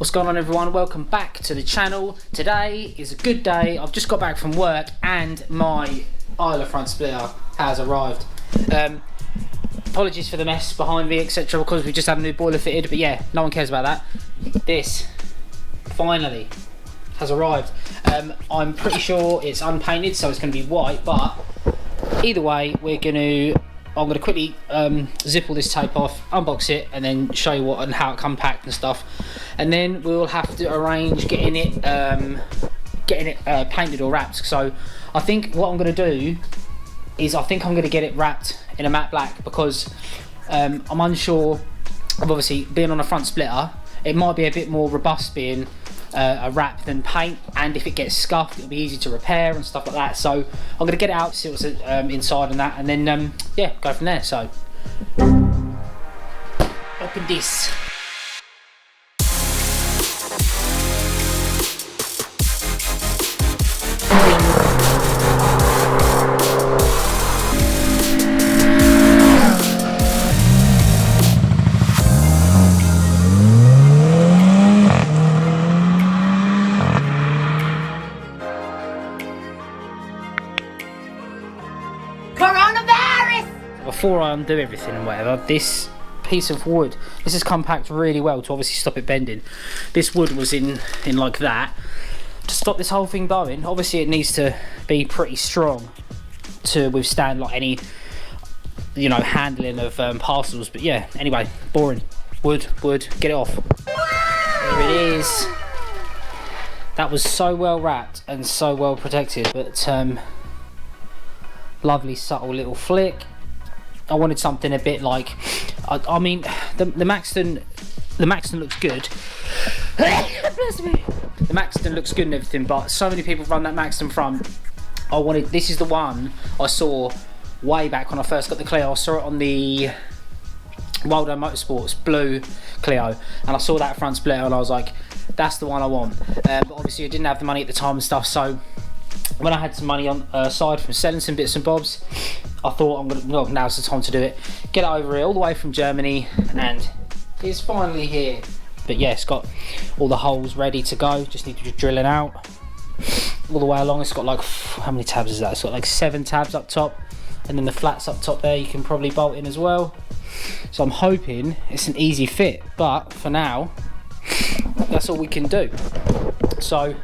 What's going on, everyone? Welcome back to the channel. Today is a good day. I've just got back from work and my Elia front splitter has arrived. Apologies for the mess behind me, etc., because we just had a new boiler fitted, but yeah, no one cares about that. This finally has arrived. I'm pretty sure it's unpainted, so it's going to be white, but either way, I'm going to quickly zip all this tape off, unbox it, and then show you what and how it comes packed and stuff. And then we'll have to arrange getting it painted or wrapped. So I think what I'm going to do is I'm going to get it wrapped in a matte black, because I'm unsure of, obviously being on a front splitter, it might be a bit more robust being a wrap than paint, and if it gets scuffed it'll be easy to repair and stuff like that. So I'm going to get it out, see what's inside and that, and then yeah, go from there. So open this. Before I undo everything and whatever, this piece of wood, this has come packed really well to obviously stop it bending. This wood was in like that to stop this whole thing bowing. Obviously it needs to be pretty strong to withstand like any, you know, handling of parcels. But yeah, anyway, boring. Wood, get it off. There it is. That was so well wrapped and so well protected, but lovely subtle little flick. I wanted something a bit like, I mean, the Maxton looks good. The Maxton looks good and everything, but so many people run that Maxton front. This is the one I saw way back when I first got the Clio. I saw it on the Renaultsport's blue Clio, and I saw that front splitter and I was like, that's the one I want. But obviously I didn't have the money at the time and stuff, so when I had some money on side from selling some bits and bobs, I thought, well, now's the time to do it. Get it over here all the way from Germany, and it's finally here. But yeah, it's got all the holes ready to go, just need to drill it out all the way along. It's got like, how many tabs is that? It's got like 7 tabs up top, and then the flats up top there you can probably bolt in as well. So I'm hoping it's an easy fit, but for now that's all we can do. So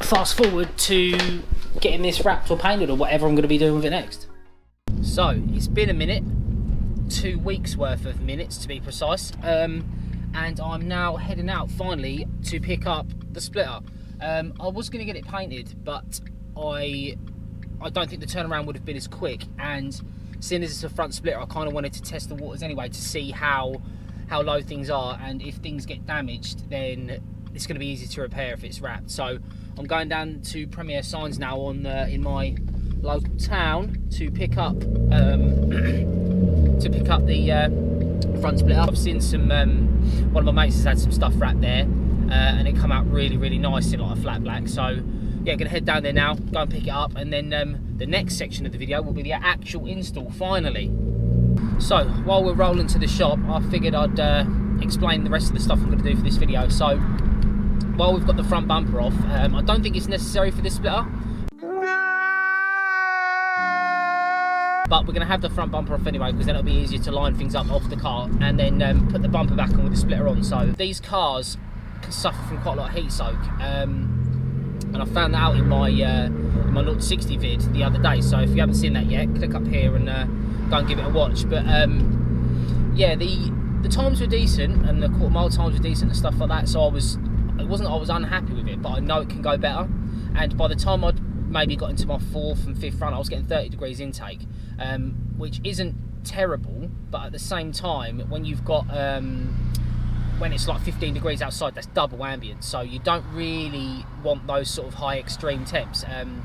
fast forward to getting this wrapped or painted or whatever I'm going to be doing with it next. So it's been a minute, 2 weeks worth of minutes to be precise, and I'm now heading out finally to pick up the splitter. I was going to get it painted, but I don't think the turnaround would have been as quick, and seeing as it's a front splitter, I kind of wanted to test the waters anyway to see how low things are, and if things get damaged then it's going to be easy to repair if it's wrapped. So I'm going down to Premier Signs now in my local town to pick up the front splitter. I've seen some one of my mates has had some stuff wrapped there, and it come out really nice in like a flat black. So yeah, gonna head down there now, go and pick it up, and then the next section of the video will be the actual install finally. So while we're rolling to the shop, I figured I'd explain the rest of the stuff I'm going to do for this video. So while we've got the front bumper off, I don't think it's necessary for this splitter, but we're going to have the front bumper off anyway, because then it'll be easier to line things up off the car and then put the bumper back on with the splitter on. So these cars can suffer from quite a lot of heat soak, and I found that out in my 0-60 vid the other day. So if you haven't seen that yet, click up here and go and give it a watch. But yeah, the times were decent, and the quarter-mile times were decent and stuff like that. So I was unhappy with it, but I know it can go better. And by the time I'd maybe got into my 4th and 5th run, I was getting 30 degrees intake, which isn't terrible, but at the same time, when you've got when it's like 15 degrees outside, that's double ambient, so you don't really want those sort of high extreme temps. And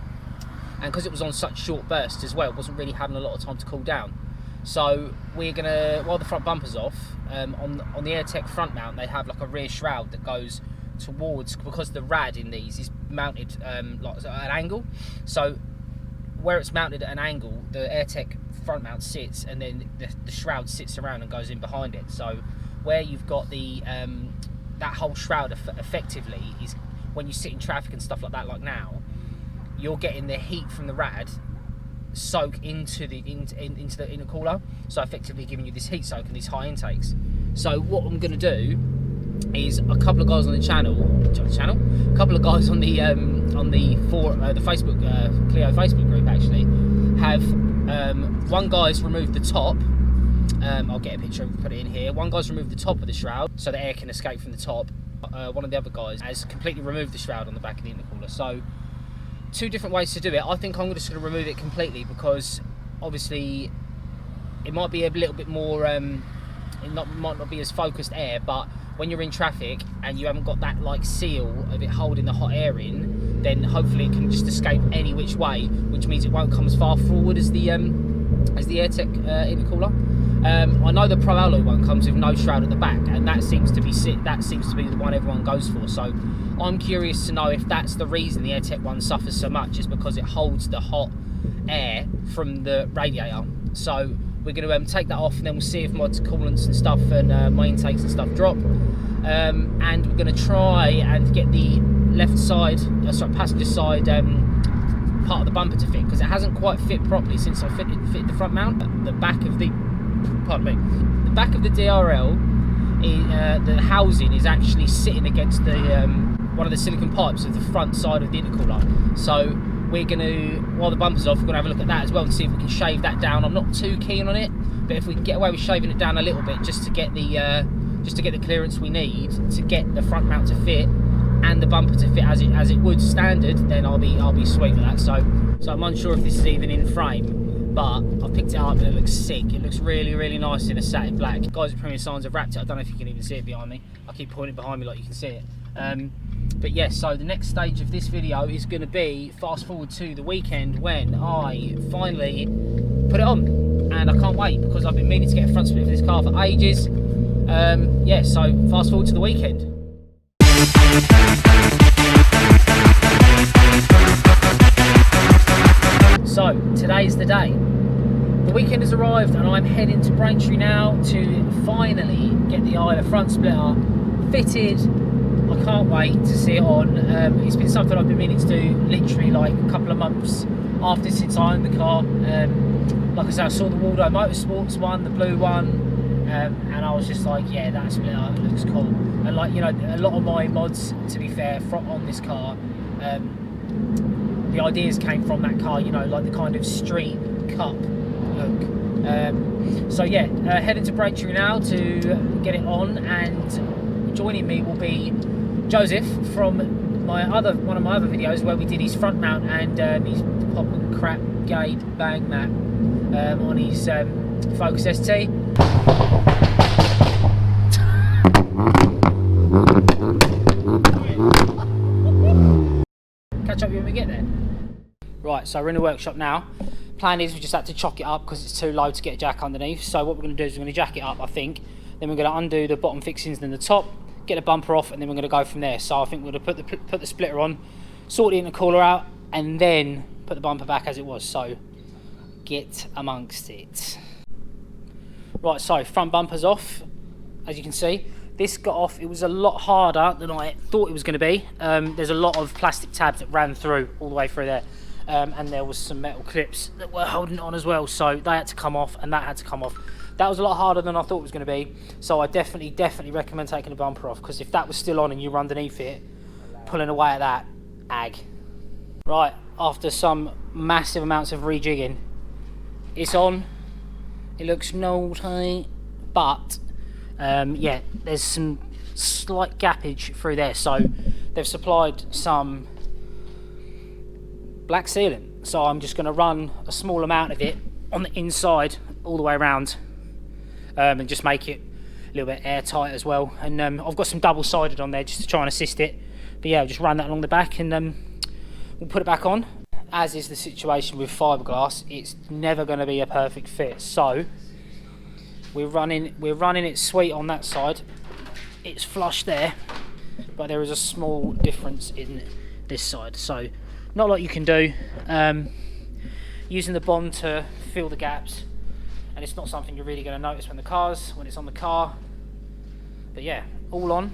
because it was on such short bursts as well, it wasn't really having a lot of time to cool down. So we're gonna, while the front bumper's off, on the Airtec front mount, they have like a rear shroud that goes towards, because the rad in these is mounted like at an angle, so where it's mounted at an angle, the Airtec front mount sits, and then the shroud sits around and goes in behind it. So where you've got the that whole shroud effectively is when you sit in traffic and stuff like that, like now, you're getting the heat from the rad soak into the intercooler, so effectively giving you this heat soak and these high intakes. So what I'm going to do is a couple of guys on the channel, a couple of guys on the Facebook Clio Facebook group actually have one guy's removed the top. I'll get a picture and put it in here. One guy's removed the top of the shroud so the air can escape from the top. One of the other guys has completely removed the shroud on the back of the intercooler. So two different ways to do it. I think I'm just going to remove it completely because obviously it might be a little bit more, might not be as focused air, but when you're in traffic and you haven't got that like seal of it holding the hot air in, then hopefully it can just escape any which way, which means it won't come as far forward as the Airtec intercooler. I know the Pro Alloy one comes with no shroud at the back, and that seems to be the one everyone goes for. So I'm curious to know if that's the reason the Airtec one suffers so much, is because it holds the hot air from the radiator. So we're going to take that off, and then we'll see if my coolants and stuff and my intakes and stuff drop. And we're going to try and get the left side, passenger side part of the bumper to fit, because it hasn't quite fit properly since I fitted the front mount. The back of the back of the DRL, the housing is actually sitting against the one of the silicon pipes of the front side of the intercooler. So we're going to, while the bumper's off, we're going to have a look at that as well and see if we can shave that down. I'm not too keen on it, but if we can get away with shaving it down a little bit just to get the clearance we need to get the front mount to fit and the bumper to fit as it would standard, then I'll be sweet with that. So I'm unsure if this is even in frame, but I've picked it up and it looks sick. It looks really, really nice in a satin black. Guys at Premium Signs have wrapped it. I don't know if you can even see it behind me. I keep pointing behind me like you can see it. But yes, so the next stage of this video is going to be fast forward to the weekend when I finally put it on, and I can't wait because I've been meaning to get a front split for this car for ages. Yeah, so fast forward to the weekend. So today's the day. The weekend has arrived and I'm heading to Braintree now to finally get the Elia front splitter fitted. I can't wait to see it on. It's been something I've been meaning to do literally like a couple of months after since I owned the car. Like I said, I saw the Waldo Motorsports one, the blue one, and I was just like, yeah, that splitter looks cool. And like, you know, a lot of my mods, to be fair, on this car, the ideas came from that car, you know, like the kind of street cup look. So yeah, heading to Braintree now to get it on, and joining me will be Joseph from one of my other videos where we did his front mount and his pop and crap gate bang mat on his Focus ST. Catch up with you when we get there. Right, so we're in the workshop now. Plan is we just had to chock it up because it's too low to get a jack underneath. So what we're going to do is we're going to jack it up, I think. Then we're going to undo the bottom fixings and then the top, get the bumper off, and then we're going to go from there. So I think we're going to put the splitter on, sort the intercooler out, and then put the bumper back as it was. So get amongst it. Right, so front bumper's off, as you can see. This got off, it was a lot harder than I thought it was going to be. There's a lot of plastic tabs that ran through, all the way through there. And there was some metal clips that were holding it on as well. So they had to come off and that had to come off. That was a lot harder than I thought it was going to be. So I definitely recommend taking the bumper off, because if that was still on and you were underneath it, pulling away at that, ag. Right, after some massive amounts of rejigging, it's on. It looks naughty, but yeah, there's some slight gappage through there. So they've supplied some black sealant. So I'm just going to run a small amount of it on the inside all the way around, and just make it a little bit airtight as well. And I've got some double-sided on there just to try and assist it. But yeah, I'll just run that along the back, and we'll put it back on. As is the situation with fiberglass, it's never going to be a perfect fit. So we're running it sweet on that side. It's flush there, but there is a small difference in this side. So not a lot you can do. Using the bond to fill the gaps, and it's not something you're really going to notice when it's on the car. But yeah, all on.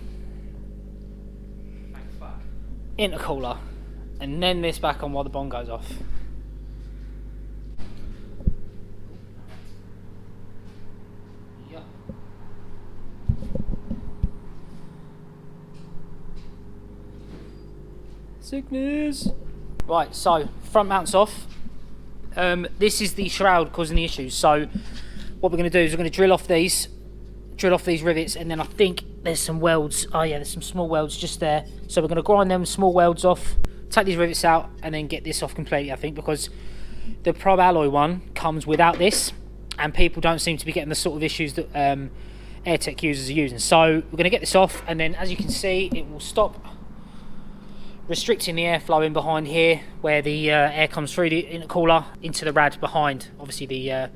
Intercooler. And then this back on while the bond goes off. Yep. Sickness. Right, so front mounts off. This is the shroud causing the issues. So what we're going to do is we're going to drill off these rivets, and then I think there's some welds. Oh yeah, there's some small welds just there. So we're going to grind them small welds off, take these rivets out, and then get this off completely, I think, because the Pro Alloy one comes without this, and people don't seem to be getting the sort of issues that Airtec users are using. So we're going to get this off, and then as you can see, it will stop restricting the airflow in behind here, where the air comes through the intercooler into the rad behind, obviously the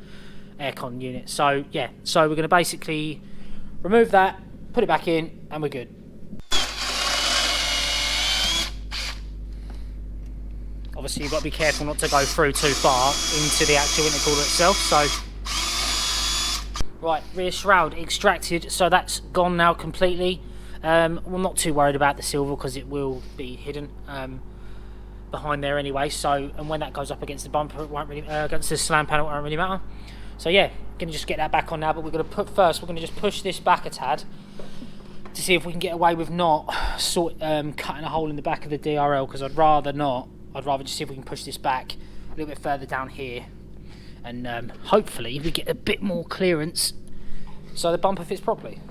aircon unit. So yeah, so we're going to basically remove that, put it back in, and we're good. Obviously you've got to be careful not to go through too far into the actual intercooler itself. So right, rear shroud extracted, so that's gone now completely. I'm not too worried about the silver because it will be hidden behind there anyway. So, and when that goes up against the bumper, it won't really against the slam panel, it won't really matter. So yeah, gonna just get that back on now. But we're gonna we're gonna just push this back a tad to see if we can get away with not cutting a hole in the back of the DRL, because I'd rather not. I'd rather just see if we can push this back a little bit further down here, and hopefully we get a bit more clearance so the bumper fits properly.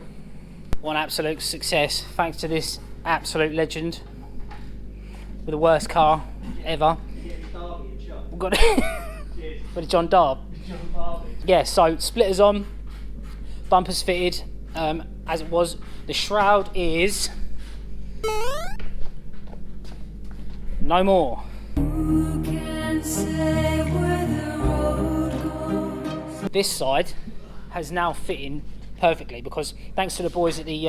One absolute success, thanks to this absolute legend with the worst car ever. We've got with John Darb. Yeah, so splitters on, bumpers fitted as it was. The shroud is no more. This side has now fit in perfectly, because thanks to the boys at the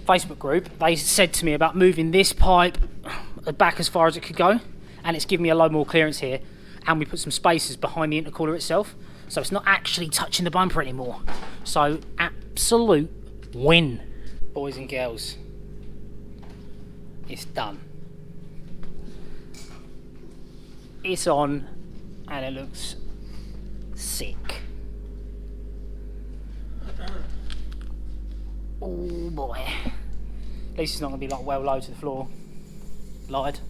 Facebook group, they said to me about moving this pipe back as far as it could go, and it's given me a load more clearance here, and we put some spacers behind the intercooler itself, so it's not actually touching the bumper anymore. So absolute win, boys and girls. It's done. It's on, and it looks sick. Oh boy. At least it's not going to be like well low to the floor. Lied.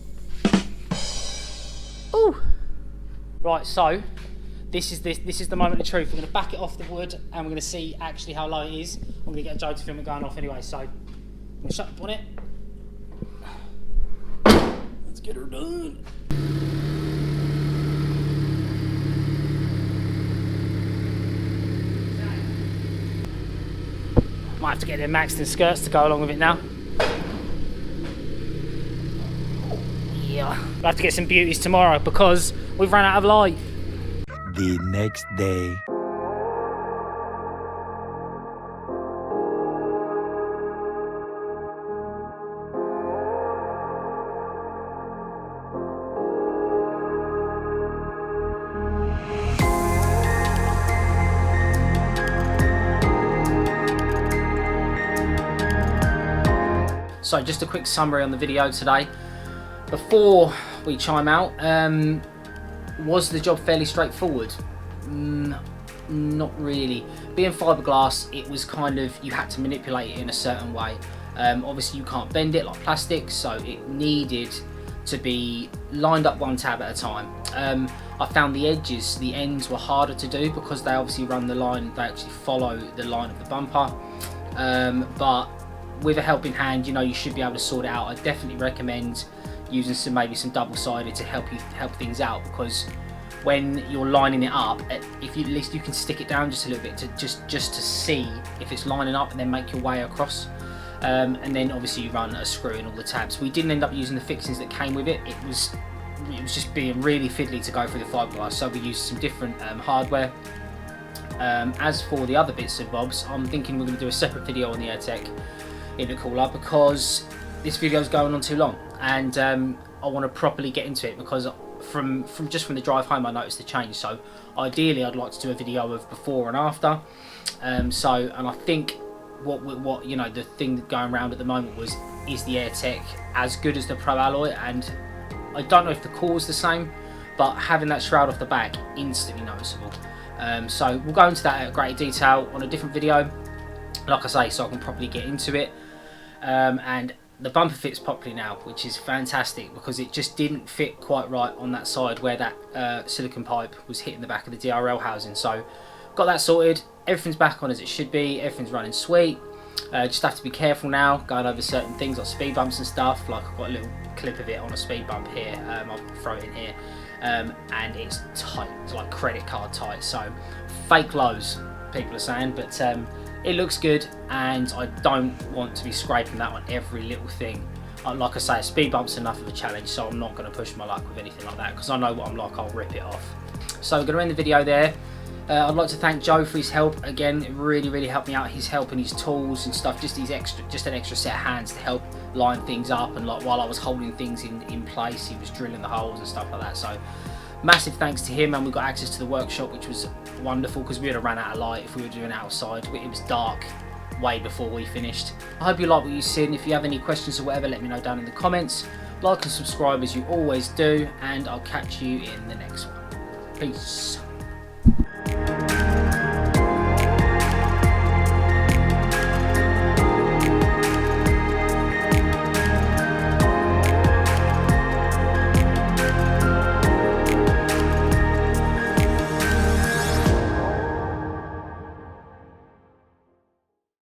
Ooh. Right, so this is the moment of truth. We're going to back it off the wood, and we're going to see actually how low it is. I'm going to get a Joe to film it going off anyway, so I'm going to shut the bonnet. Let's get her done. Might have to get their Maxton skirts to go along with it now. Yeah, we'll have to get some beauties tomorrow because we've run out of light. The next day. So just a quick summary on the video today. Before we chime out, was the job fairly straightforward? Not really. Being fiberglass, it was kind of, you had to manipulate it in a certain way. Obviously you can't bend it like plastic, so it needed to be lined up one tab at a time. I found the edges, the ends were harder to do because they obviously run the line, they actually follow the line of the bumper. But with a helping hand, you know, you should be able to sort it out. I definitely recommend using maybe some double-sided to help things out, because when you're lining it up, if you, at least you can stick it down just a little bit to just to see if it's lining up, and then make your way across. And then obviously you run a screw in all the tabs. We didn't end up using the fixings that came with it. It was just being really fiddly to go through the fiberglass, so we used some different hardware. As for the other bits and bobs, I'm thinking we're going to do a separate video on the Airtec intercooler, because this video is going on too long, and I want to properly get into it, because from the drive home I noticed the change. So ideally I'd like to do a video of before and after. And I think what you know, the thing going around at the moment was, is the Airtec as good as the Pro Alloy? And I don't know if the core's the same, but having that shroud off the back, instantly noticeable. So we'll go into that at great detail on a different video, like I say, so I can properly get into it. And the bumper fits properly now, which is fantastic, because it just didn't fit quite right on that side where that silicone pipe was hitting the back of the DRL housing. So got that sorted, everything's back on as it should be, everything's running sweet. Just have to be careful now going over certain things like speed bumps and stuff. Like I've got a little clip of it on a speed bump here, I'll throw it in here, and it's tight, it's like credit card tight, so fake lows people are saying, but it looks good, and I don't want to be scraping that on every little thing. Like I say, a speed bump's enough of a challenge, so I'm not going to push my luck with anything like that, because I know what I'm like, I'll rip it off. So we're going to end the video there. I'd like to thank Joe for his help again. It really helped me out, his help and his tools and stuff, just an extra set of hands to help line things up, and like while I was holding things in place, he was drilling the holes and stuff like that. So massive thanks to him, and we got access to the workshop, which was wonderful, because we would have ran out of light if we were doing it outside. It was dark way before we finished. I hope you like what you've seen. If you have any questions or whatever, let me know down in the comments. Like and subscribe as you always do, and I'll catch you in the next one. Peace.